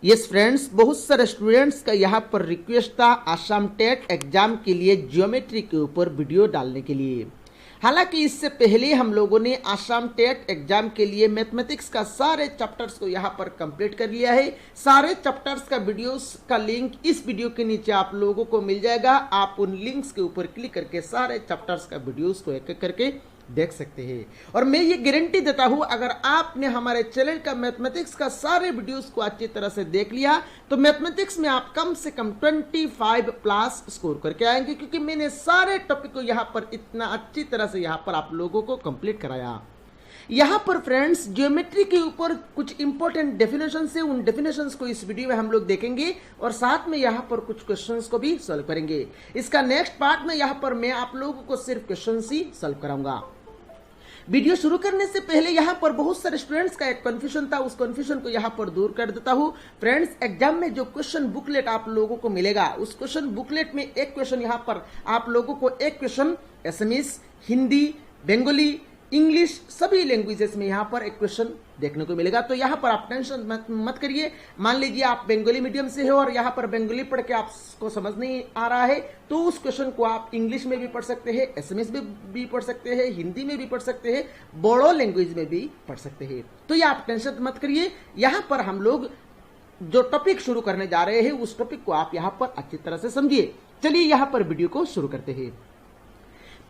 Yes friends, बहुत सारे students का यहाँ पर रिक्वेस्ट था आसाम टेट एग्जाम के लिए ज्योमेट्री के ऊपर वीडियो डालने के लिए। हालांकि इससे पहले हम लोगों ने आसाम टेट एग्जाम के लिए मैथमेटिक्स का सारे चैप्टर्स को यहाँ पर कंप्लीट कर लिया है। सारे चैप्टर्स का वीडियोस का लिंक इस वीडियो के नीचे आप लोगों को मिल जाएगा। आप उन लिंक्स के ऊपर क्लिक करके सारे चैप्टर्स का वीडियोस को एक एक करके देख सकते हैं। और मैं ये गारंटी देता हूं, अगर आपने हमारे चैनल का मैथमेटिक्स का सारे वीडियोस को अच्छी तरह से देख लिया तो मैथमेटिक्स में आप कम से कम 25 प्लस स्कोर करके आएंगे, क्योंकि मैंने सारे टॉपिक को यहाँ पर इतना अच्छी तरह से यहाँ पर आप लोगों को कंप्लीट कराया। यहाँ पर फ्रेंड्स ज्योमेट्री के ऊपर कुछ इंपॉर्टेंट डेफिनेशन है, उन डेफिनेशंस को इस वीडियो में हम लोग देखेंगे और साथ में यहाँ पर कुछ क्वेश्चंस को भी सॉल्व करेंगे। इसका नेक्स्ट पार्ट में यहाँ पर मैं आप लोगों को सिर्फ क्वेश्चंस ही सॉल्व कराऊंगा। वीडियो शुरू करने से पहले यहाँ पर बहुत सारे स्टूडेंट्स का एक कंफ्यूजन था, उस कंफ्यूजन को यहाँ पर दूर कर देता हूँ। फ्रेंड्स, एग्जाम में जो क्वेश्चन बुकलेट आप लोगों को मिलेगा, उस क्वेश्चन बुकलेट में एक क्वेश्चन यहाँ पर आप लोगों को एक question Assamese, Hindi, Bengali, English सभी लैंग्वेजेस में यहाँ पर एक क्वेश्चन देखने को मिलेगा। तो यहाँ पर आप टेंशन मत करिए। मान लीजिए आप बंगाली मीडियम से हो और यहाँ पर बंगाली पढ़ के आपको समझ नहीं आ रहा है, तो उस क्वेश्चन को आप इंग्लिश में भी पढ़ सकते हैं, एसएमएस में भी पढ़ सकते हैं, हिंदी में भी पढ़ सकते हैं, बोडो लैंग्वेज में भी पढ़ सकते हैं। तो ये आप टेंशन मत करिए। यहाँ पर हम लोग जो टॉपिक शुरू करने जा रहे हैं उस टॉपिक को आप यहाँ पर अच्छी तरह से समझिए। चलिए यहाँ पर वीडियो को शुरू करते हैं।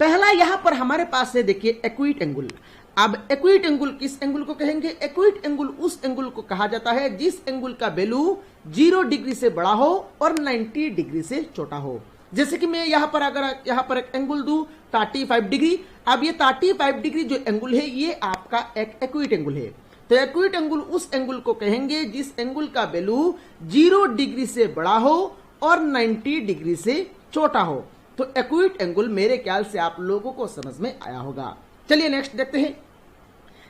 पहला यहां पर हमारे पास है, देखिए एक्यूट एंगल। अब एक्यूट एंगल किस एंगल को कहेंगे? एक्यूट एंगल उस एंगल को कहा जाता है जिस एंगल का वैल्यू 0 डिग्री से बड़ा हो और 90 डिग्री से छोटा हो। जैसे कि मैं यहां पर अगर यहां पर एक एंगल दूं 35 डिग्री, अब ये 35 डिग्री जो एंगल है ये आपका एक एक्यूट एंगल है। तो एक्यूट एंगल उस एंगल को कहेंगे जिस एंगल का वैल्यू 0 डिग्री से बड़ा हो और 90 डिग्री से छोटा हो। तो एक्यूट एंगल मेरे ख्याल से आप लोगों को समझ में आया होगा। चलिए नेक्स्ट देखते हैं।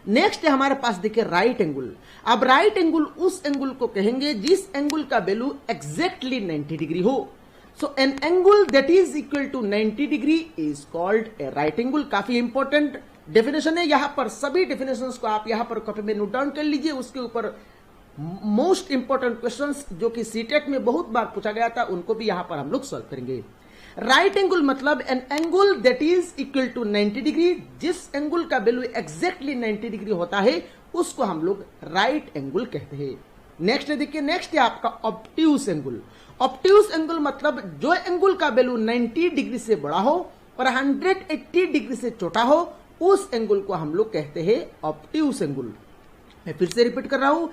नेक्स्ट है हमारे पास देखिए राइट एंगल। अब राइट एंगल उस एंगल को कहेंगे जिस एंगल का वैल्यू एग्जैक्टली 90 डिग्री हो। So an angle that is equal to 90 degree is called a right angle. काफी इंपॉर्टेंट डेफिनेशन है। यहां पर सभी डेफिनेशंस को आप यहां पर कॉपी में नोट डाउन कर लीजिए। उसके ऊपर मोस्ट इंपॉर्टेंट क्वेश्चंस जो कि सीटेट में बहुत बार पूछा गया था उनको भी यहां पर हम लोग सॉल्व करेंगे। राइट एंगल मतलब an angle that is equal to 90 degree, जिस एंगल का वैल्यू एग्जैक्टली 90 डिग्री होता है उसको हम लोग राइट एंगल कहते हैं। नेक्स्ट देखिए, नेक्स्ट है आपका ऑब्ट्यूस एंगल। ऑब्ट्यूस एंगल मतलब जो एंगल का वैल्यू 90 डिग्री से बड़ा हो और 180 डिग्री से छोटा हो, उस एंगल को हम लोग कहते हैं ऑब्ट्यूस एंगल। मैं फिर से रिपीट कर रहा हूं,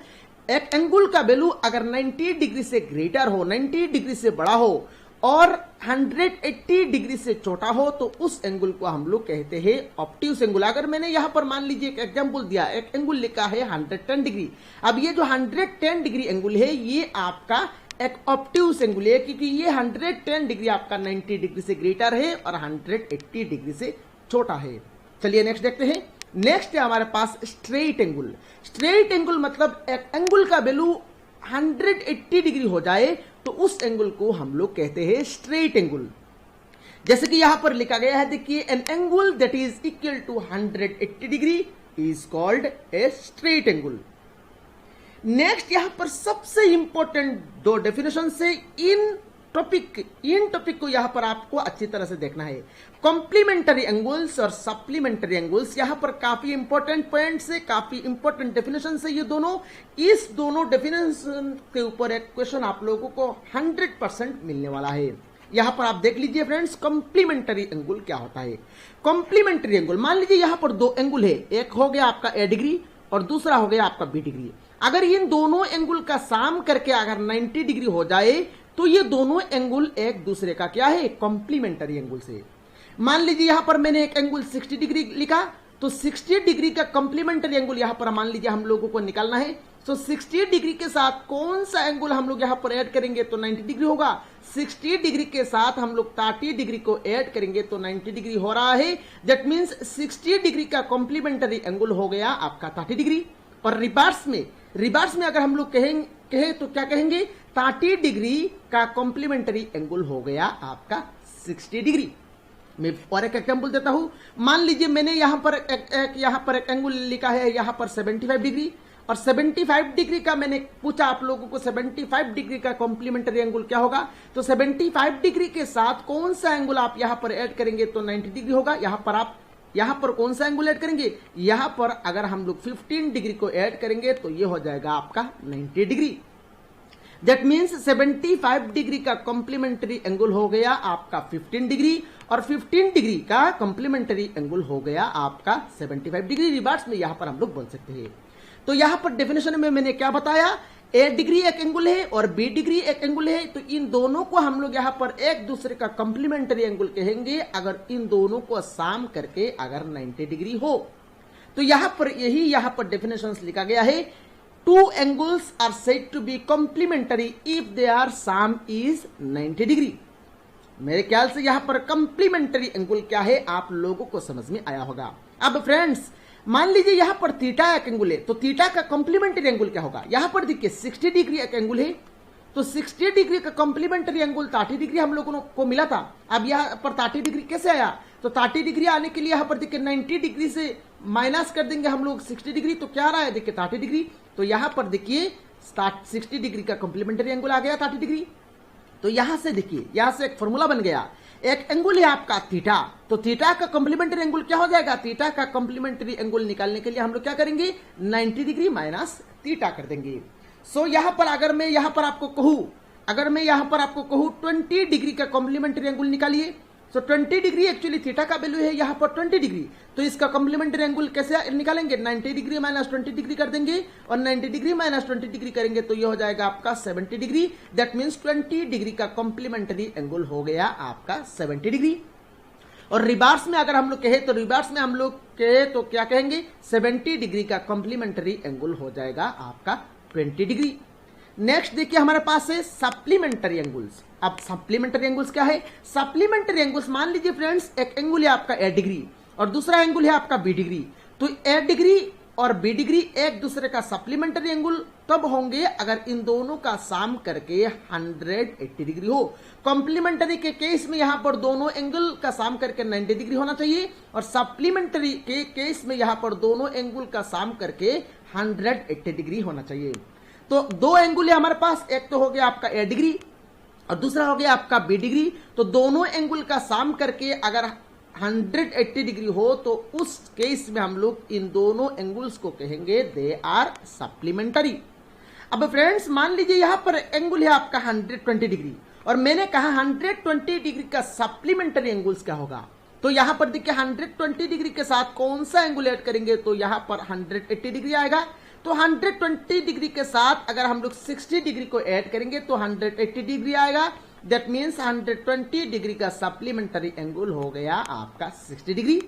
एक एंगल का वैल्यू अगर 90 डिग्री से ग्रेटर हो, 90 डिग्री से बड़ा हो और 180 डिग्री से छोटा हो, तो उस एंगल को हम लोग कहते हैं ऑब्ट्यूस एंगल। अगर मैंने यहां पर मान लीजिए एक एग्जांपल दिया, एक एंगल लिखा है 110 डिग्री। अब ये जो 110 डिग्री एंगल है ये आपका एक ऑब्ट्यूस एंगल है, क्योंकि ये 110 डिग्री आपका 90 डिग्री से ग्रेटर है और 180 डिग्री से छोटा है। चलिए नेक्स्ट देखते हैं। नेक्स्ट है हमारे पास स्ट्रेट एंगल। स्ट्रेट एंगल मतलब एक एंगल का वैल्यू 180 डिग्री हो जाए तो उस एंगल को हम लोग कहते हैं स्ट्रेट एंगल। जैसे कि यहां पर लिखा गया है, देखिए an angle that is equal to 180 degree is called a straight angle. Next यहां पर सबसे इंपॉर्टेंट दो डेफिनेशन से इन टॉपिक को यहां पर आपको अच्छी तरह से देखना है। कॉम्प्लीमेंट्री एंगल्स और सप्लीमेंट्री एंगल्स यहां पर काफी इंपॉर्टेंट पॉइंट्स है, काफी इंपॉर्टेंट डेफिनेशन है ये दोनों। इस दोनों डेफिनेशन के ऊपर एक क्वेश्चन आप लोगों को 100% मिलने वाला है। यहां पर आप देख लीजिए फ्रेंड्स, कॉम्प्लीमेंट्री एंगल क्या होता है। कॉम्प्लीमेंट्री एंगल, मान लीजिए यहां पर दो एंगल है, एक हो गया आपका ए डिग्री और दूसरा हो गया आपका बी डिग्री। अगर इन दोनों एंगल का साम करके अगर 90 डिग्री हो जाए तो ये दोनों एंगल एक दूसरे का क्या है, कॉम्प्लीमेंट्री एंगल से। मान लीजिए यहां पर मैंने एक एंगल 60 डिग्री लिखा, तो 60 डिग्री का कॉम्प्लीमेंट्री एंगल यहां पर मान लीजिए हम लोगों को निकालना है। तो 60 डिग्री के साथ कौन सा एंगल हम लोग यहां पर ऐड करेंगे तो 90 डिग्री होगा। 60 डिग्री के साथ हम लोग 30 डिग्री को ऐड करेंगे तो 90 डिग्री हो रहा है। दैट मींस 60 डिग्री का कॉम्प्लीमेंट्री एंगल हो गया आपका 30 डिग्री। और रिवर्स में अगर हम लोग कहे तो क्या कहेंगे, 30 डिग्री का कॉम्प्लीमेंट्री एंगल हो गया आपका 60 डिग्री। मैं और एक एग्जांपल देता हूं। मान लीजिए मैंने यहां पर एक एंगल लिखा है यहां पर 75 डिग्री और 75 डिग्री का मैंने पूछा आप लोगों को 75 डिग्री का कॉम्प्लीमेंट्री एंगल क्या होगा, तो 75 डिग्री के साथ कौन सा एंगल आप यहां पर ऐड करेंगे तो 90 डिग्री होगा। यहां पर कौन सा एंगल ऐड करेंगे, यहां पर अगर हम लोग 15 डिग्री को ऐड करेंगे तो ये हो जाएगा आपका 90 डिग्री। दैट मीन्स 75 डिग्री का कॉम्प्लीमेंट्री एंगल हो गया आपका 15 डिग्री और 15 डिग्री का कॉम्प्लीमेंट्री एंगल हो गया आपका 75 डिग्री। रिवर्स में यहां पर हम लोग बोल सकते हैं। तो यहां पर डेफिनेशन में मैंने क्या बताया, ए डिग्री एक एंगल है और बी डिग्री एक एंगल है, तो इन दोनों को हम लोग यहां पर एक दूसरे का कॉम्प्लीमेंट्री एंगल कहेंगे अगर इन दोनों को साम करके अगर 90 डिग्री हो। तो यहां पर डेफिनेशन लिखा गया है, two angles are said to be complementary if they are sum is 90 degree. मेरे ख्याल से यहां पर कॉम्प्लीमेंट्री एंगल क्या है आप लोगों को समझ में आया होगा। अब फ्रेंड्स मान लीजिए यहां पर थीटा एक एंगल है, तो थीटा का कॉम्प्लीमेंट्री एंगल क्या होगा, यहां पर देखिए 60 डिग्री एक एंगल है, तो 60 डिग्री का कॉम्प्लीमेंट्री एंगल 30 डिग्री हम लोगों को मिला था। अब यहां पर 30 डिग्री कैसे आया, तो 30 डिग्री आने के लिए यहां पर देखिए 90 डिग्री से माइनस कर देंगे हम लोग 60 डिग्री, तो क्या आ रहा है देखिए 30 डिग्री। तो यहां पर देखिए 60 डिग्री का कॉम्प्लीमेंट्री एंगल आ गया 30 डिग्री। तो यहां से देखिए यहां से एक फॉर्मूला बन गया, एक एंगल है आपका थीटा, तो थीटा का कॉम्प्लीमेंट्री एंगल क्या हो जाएगा, थीटा का कॉम्प्लीमेंट्री एंगल निकालने के लिए हम लोग क्या करेंगे 90 डिग्री माइनस थीटा कर देंगे। सो यहां पर अगर मैं यहां पर आपको कहूं 20 डिग्री का कॉम्प्लीमेंट्री एंगल निकालिए, सो 20 डिग्री एक्चुअली थीटा का वैल्यू है यहां पर 20 डिग्री, तो इसका कॉम्प्लीमेंट्री एंगल कैसे निकालेंगे, 90 डिग्री माइनस 20 डिग्री कर देंगे और 90 डिग्री माइनस 20 डिग्री करेंगे तो ये हो जाएगा आपका 70 डिग्री। दैट मीन्स 20 डिग्री का कॉम्प्लीमेंट्री एंगल हो गया आपका 70 डिग्री। और रिवर्स में अगर हम लोग कहे तो क्या कहेंगे 70 डिग्री का कॉम्प्लीमेंट्री एंगल हो जाएगा आपका 20 डिग्री। नेक्स्ट देखिए हमारे पास है सप्लीमेंट्री एंगल्स। अब सप्लीमेंट्री एंगल्स क्या है, सप्लीमेंट्री एंगल्स मान लीजिए फ्रेंड्स एक एंगल है आपका ए डिग्री और दूसरा एंगल है आपका बी डिग्री, तो ए डिग्री और बी डिग्री एक दूसरे का सप्लीमेंट्री एंगल तब होंगे अगर इन दोनों का साम करके 180 डिग्री हो। कॉम्प्लीमेंट्री के केस में यहां पर दोनों एंगल का साम करके 90 डिग्री होना चाहिए और सप्लीमेंट्री के केस में यहां पर दोनों एंगल का साम करके 180 डिग्री होना चाहिए। तो दो एंगल है हमारे पास, एक तो हो गया आपका ए डिग्री और दूसरा हो गया आपका बी डिग्री, तो दोनों एंगल का साम करके अगर 180 डिग्री हो तो उस केस में हम लोग इन दोनों एंगल्स को कहेंगे दे आर सप्लीमेंट्री। अब फ्रेंड्स मान लीजिए यहां पर एंगल है आपका 120 डिग्री और मैंने कहा 120 डिग्री का सप्लीमेंट्री एंगल्स क्या होगा, तो यहां पर देखिए 120 डिग्री के साथ कौन सा एंगल ऐड करेंगे तो यहां पर 180 डिग्री आएगा। तो 120 डिग्री के साथ अगर हम लोग 60 डिग्री को ऐड करेंगे तो 180 डिग्री आएगा। दैट मीन्स 120 डिग्री का सप्लीमेंट्री एंगल हो गया आपका 60 डिग्री।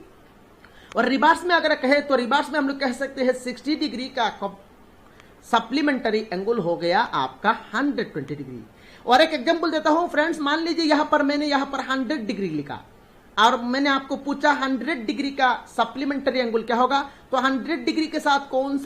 और रिवर्स में अगर कहे तो रिवर्स में हम लोग कह सकते हैं 60 डिग्री का सप्लीमेंट्री एंगल हो गया आपका 120 डिग्री। और एक एग्जांपल देता हूं फ्रेंड्स, मान लीजिए मैंने यहां पर 100 डिग्री लिखा और मैंने आपको पूछा 100 डिग्री का सप्लीमेंट्री एंगल क्या होगा, तो 100 डिग्री के साथ कौन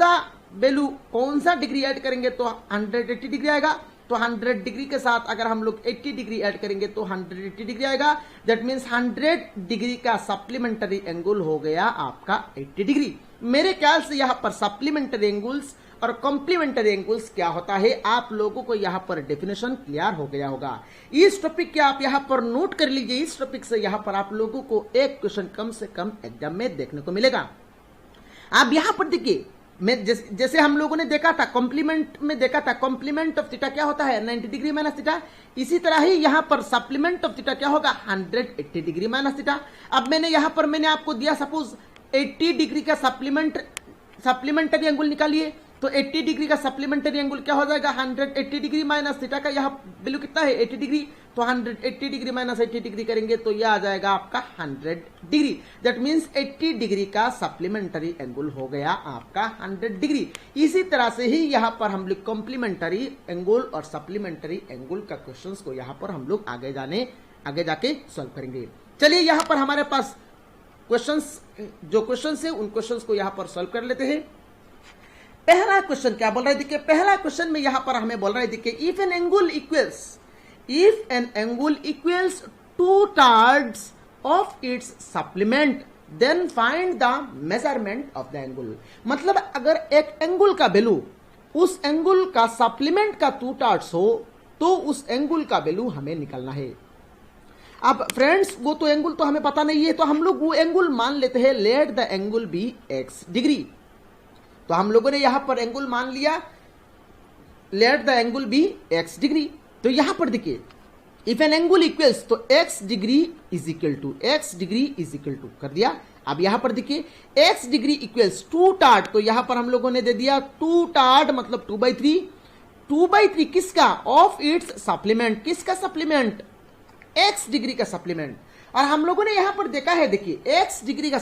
सा डिग्री ऐड करेंगे तो 180 डिग्री आएगा। तो 100 डिग्री के साथ अगर हम लोग 80 डिग्री ऐड करेंगे तो 180 डिग्री आएगा। दैट मीन्स 100 डिग्री का सप्लीमेंट्री एंगल हो गया आपका 80 डिग्री। मेरे ख्याल से यहाँ पर सप्लीमेंट्री एंगल्स और कॉम्प्लीमेंट्री एंगल्स क्या होता है आप लोगों को यहाँ पर डेफिनेशन क्लियर हो गया होगा। इस टॉपिक के आप यहाँ पर नोट कर लीजिए, इस टॉपिक से यहाँ पर आप लोगों को एक क्वेश्चन कम से कम एग्जाम में देखने को मिलेगा। आप यहाँ पर देखिए जैसे हम लोगों ने देखा था कॉम्प्लीमेंट ऑफ थीटा क्या होता है 90 डिग्री माइनस थीटा, इसी तरह ही यहाँ पर सप्लीमेंट ऑफ थीटा क्या होगा 180 डिग्री माइनस थीटा। अब मैंने आपको दिया सपोज 80 डिग्री का सप्लीमेंट्री एंगल निकालिए, तो 80 डिग्री का सप्लीमेंट्री एंगल क्या हो जाएगा 180 डिग्री माइनस थीटा का यहाँ वैल्यू कितना है 80 डिग्री, तो 180 डिग्री माइनस 80 डिग्री करेंगे तो यह आ जाएगा आपका 100 डिग्री। दैट मीन्स 80 डिग्री का सप्लीमेंट्री एंगल हो गया आपका 100 डिग्री। इसी तरह से ही यहाँ पर हम लोग कॉम्प्लीमेंट्री एंगल और सप्लीमेंट्री एंगल का क्वेश्चंस को यहाँ पर हम लोग आगे जाके सॉल्व करेंगे। चलिए यहाँ पर हमारे पास क्वेश्चंस है उन क्वेश्चंस को यहाँ पर सॉल्व कर लेते हैं। पहला क्वेश्चन क्या बोल रहा है देखिए, पहला क्वेश्चन में यहां पर हमें बोल रहा है देखिए if an angle equals 2 thirds of its supplement then find the measurement of the angle. मतलब अगर एक एंगल का वैल्यू उस एंगल का सप्लीमेंट का 2 टार्ट्स हो तो उस एंगल का वैल्यू हमें निकालना है। अब फ्रेंड्स वो तो एंगल तो हमें पता नहीं है, तो हम लोग वो एंगल मान लेते हैं, let the angle be x degree. तो हम लोगों ने यहां पर एंगल मान लिया, let the angle be x degree. तो यहां पर देखिए इफ एन एंगल इक्वल्स तो x degree is equal to कर दिया। अब यहां पर देखिए x डिग्री इक्वल्स 2 टार्ट, तो यहां पर हम लोगों ने दे दिया 2 टार्ट मतलब 2/3 किसका, ऑफ इट्स सप्लीमेंट, किसका सप्लीमेंट, x डिग्री का सप्लीमेंट। और हम लोगों ने यहां पर देखा है, देखिए x डिग्री का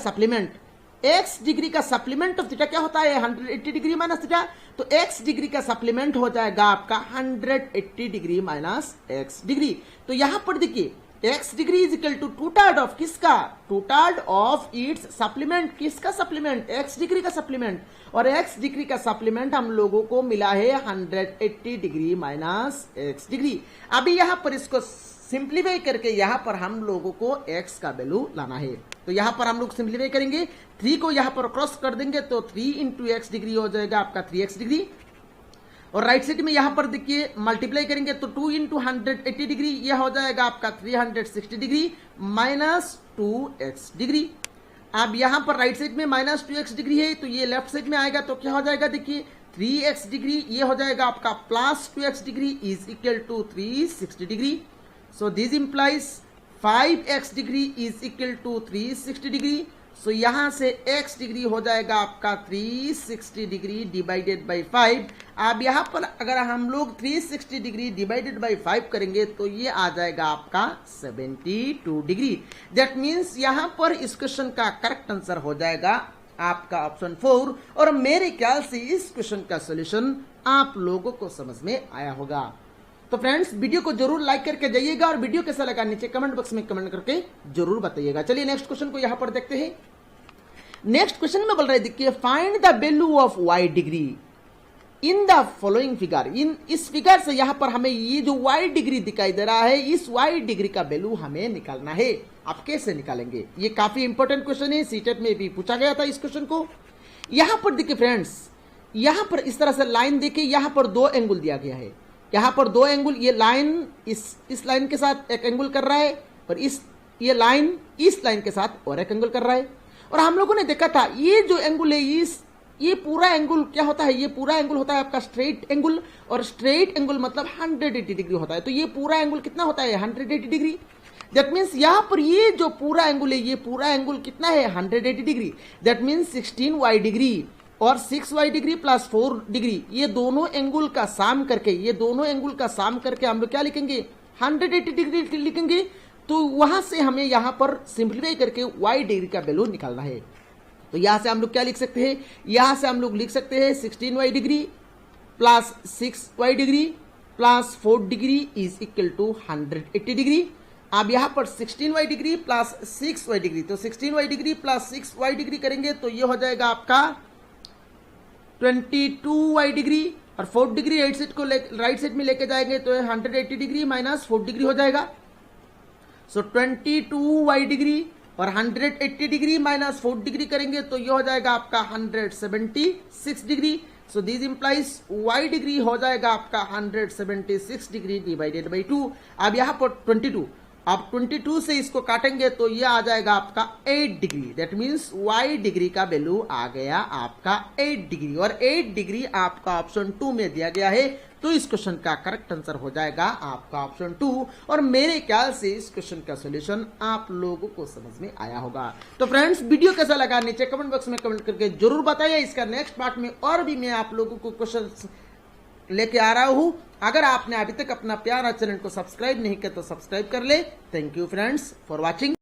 सप्लीमेंट ऑफ थीटा क्या होता है, 180 डिग्री माइनस थीटा। तो x डिग्री का सप्लीमेंट हो जाएगा आपका 180 डिग्री माइनस x डिग्री। तो यहां पर देखिए x degree is equal to 2 third of किसका, 2 टार्ट ऑफ इट्स सप्लीमेंट, किसका सप्लीमेंट, x डिग्री का सप्लीमेंट। और x डिग्री का सप्लीमेंट हम लोगों को मिला है 180 डिग्री माइनस x डिग्री। अभी यहां पर इसको सिंप्लीफाई करके यहां पर हम लोगों को x का वैल्यू लाना है। तो यहां पर हम लोग सिंप्लीफाई करेंगे, 3 को यहां पर क्रॉस कर देंगे तो 3 इंटू एक्स डिग्री हो जाएगा आपका 3x डिग्री। और राइट साइड में यहां पर देखिए मल्टीप्लाई करेंगे तो 2 इंटू 180 डिग्री यह हो जाएगा आपका 360 डिग्री माइनस 2x डिग्री। अब यहां पर राइट साइड में माइनस 2x डिग्री है, तो ये लेफ्ट साइड में आएगा तो क्या हो जाएगा, देखिए 3x डिग्री ये हो जाएगा आपका plus 2x degree is equal to 360 degree. So this implies 5x degree is equal to 360 degree. So यहां से x डिग्री हो जाएगा आपका 360 डिग्री डिवाइडेड बाई 5। अब यहां पर अगर हम लोग 360 डिग्री डिवाइडेड बाई 5 करेंगे तो ये आ जाएगा आपका 72 डिग्री। दैट मीन्स यहां पर इस क्वेश्चन का करेक्ट आंसर हो जाएगा आपका ऑप्शन 4। और मेरे ख्याल से इस क्वेश्चन का सोल्यूशन आप लोगों को समझ में आया होगा। तो फ्रेंड्स वीडियो को जरूर लाइक करके जाइएगा और वीडियो कैसा लगा नीचे कमेंट बॉक्स में कमेंट करके जरूर बताइएगा। चलिए नेक्स्ट क्वेश्चन को यहां पर देखते हैं। नेक्स्ट क्वेश्चन में बोल रहे देखिए find the value of y degree in the following figure. इन इस फिगर से यहां पर हमें ये जो y डिग्री दिखाई दे रहा है, इस y डिग्री का वैल्यू हमें निकालना है। आप कैसे निकालेंगे, ये काफी इंपॉर्टेंट क्वेश्चन है, सीटेट में भी पूछा गया था इस क्वेश्चन को। यहां पर देखिए फ्रेंड्स, यहां पर इस तरह से लाइन देखिए, यहां पर 2 एंगल दिया गया है, यहां पर 2 एंगल, ये लाइन इस लाइन के साथ एक एंगल कर रहा है और ये लाइन इस लाइन के साथ और एक एंगल कर रहा है। और हम लोगों ने देखा था ये जो एंगल है ये पूरा एंगल क्या होता है, ये पूरा एंगल होता है आपका स्ट्रेट एंगल। और स्ट्रेट एंगल मतलब 180 डिग्री होता है। तो ये पूरा एंगल कितना होता है, 180 डिग्री। दैट मीन्स यहां पर ये जो पूरा एंगल है, ये पूरा एंगल कितना है, 180 degree. That means 16y degree और 6y डिग्री प्लस 4 डिग्री, ये दोनों एंगल का साम करके हम लोग क्या लिखेंगे, 180 डिग्री लिखेंगे। तो वहां से हमें यहां पर सिंप्लीफाई करके y डिग्री का वैल्यू निकालना है। तो यहां से हम लोग क्या लिख सकते हैं, यहां से हम लोग लिख सकते हैं 16y degree plus 6y degree plus 4 degree is equal to 180 degree. अब यहां पर 16y degree plus 6y degree, तो 16y degree plus 6y degree करेंगे तो ये हो जाएगा आपका 22y डिग्री। और 4 डिग्री राइट साइड में लेके जाएंगे तो 180 डिग्री माइनस 4 डिग्री हो जाएगा। सो 22y डिग्री और 180 डिग्री माइनस 4 डिग्री करेंगे तो ये हो जाएगा आपका 176 degree. So this implies y degree हो जाएगा आपका 176 डिग्री डिवाइडेड बाई 2। अब यहां पर 22, अब 22 से इसको काटेंगे तो ये आ जाएगा आपका 8 degree. That means y degree का वैल्यू आ गया आपका 8 डिग्री। और 8 डिग्री आपका ऑप्शन 2 में दिया गया है। तो इस क्वेश्चन का करेक्ट आंसर हो जाएगा आपका ऑप्शन 2। और मेरे ख्याल से इस क्वेश्चन का सॉल्यूशन आप लोगों को समझ में आया होगा। तो फ्रेंड्स वीडियो कैसा लगा नीचे कमेंट बॉक्स में कमेंट करके जरूर बताइए। इसका नेक्स्ट पार्ट में और भी मैं आप लोगों को क्वेश्चन लेके आ रहा हूं। अगर आपने अभी तक अपना प्यारा चैनल को सब्सक्राइब नहीं किया तो सब्सक्राइब कर ले। Thank you friends for watching.